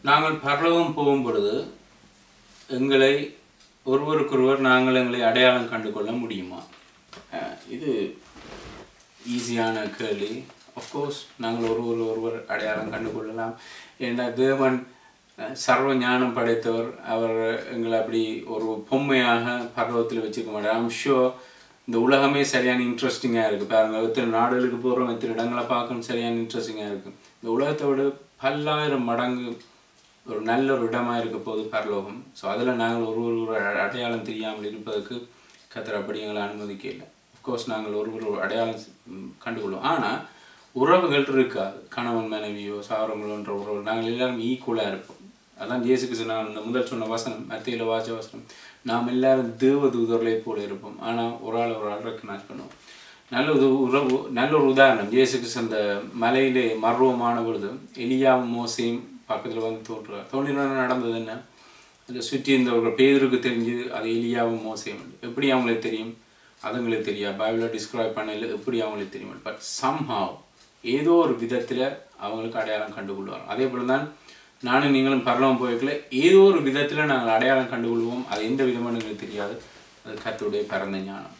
நாங்கள் பரலோகம் போகும் பொழுது எங்களை ஒருவருக்கொருவர் நாங்கள் எங்களை அடையாளம் கண்டு கொள்ள முடியுமா? இது ஈஸியான கேள்வி. அஃப்கோர்ஸ் நாங்கள் ஒருவர் அடையாளம் கண்டு கொள்ளலாம். ஏன்னா தேவன் சர்வ ஞானம் படைத்தவர். அவர் எங்களை அப்படி ஒரு பொம்மையாக பரலோகத்தில் வச்சுக்க மாட்டார். ஐம் ஷுர் இந்த உலகமே சரியான இன்ட்ரெஸ்டிங்காக இருக்குது. பாருங்கள், எத்தனை நாடுகளுக்கு போகிறோம், எத்தனை இடங்களை பார்க்கணும், சரியான இன்ட்ரெஸ்டிங்காக இருக்குது. இந்த உலகத்தை விட பல்லாயிரம் மடங்கு ஒரு நல்ல ஒரு இடமாக இருக்க போது பரலோகம். ஸோ அதில் நாங்கள் ஒரு அடையாளம் தெரியாமல் இருப்பதற்கு கர்த்தர் அப்படி எங்களை அனுமதிக்க இல்லை. அஃப்கோர்ஸ் நாங்கள் ஒரு அடையாளம் கண்டுகொள்வோம். ஆனால் உறவுகள் இருக்காது. கணவன் மனைவியோ சாரங்களோன்ற உறவு நாங்கள் எல்லாரும் ஈக்குவலாக இருப்போம். அதான் இயேசுக்கு நான் இந்த முதல் சொன்ன வசனம், மத்தேயுல வாச வசனம், நாம் எல்லாரும் தேவதூதர்களை போல இருப்போம். ஆனால் ஒரு ஆள் ரெக்கக்னைஸ் பண்ணுவோம். நல்ல ஒரு உதாரணம், இயேசுக்கு அந்த மலையிலே மர்வமான பொழுது எலியாவும் மோசேயும் பக்கத்தில் வந்து தோன்றினார். நடந்தது என்ன? அதில் சுற்றி இருந்தவர்கள் பேருக்கு தெரிஞ்சு அது எலியாவும் மோசேயும். எப்படி அவங்களுக்கு தெரியும்? அதுங்களுக்கு தெரியாது. பைபிளை டிஸ்கிரைப் பண்ணல எப்படி அவங்களுக்கு தெரியும். பட் சம்ஹாவ் ஏதோ ஒரு விதத்தில் அவங்களுக்கு அடையாளம் கண்டுகொள்வார். அதே போல் தான் நானும் நீங்களும் பரலோகம் போய்க்கல ஏதோ ஒரு விதத்தில் நாங்கள் அடையாளம் கண்டுகொள்வோம். அது எந்த விதமான எங்களுக்கு தெரியாது. அது கர்த்தருடைய பரந்த ஞானம்.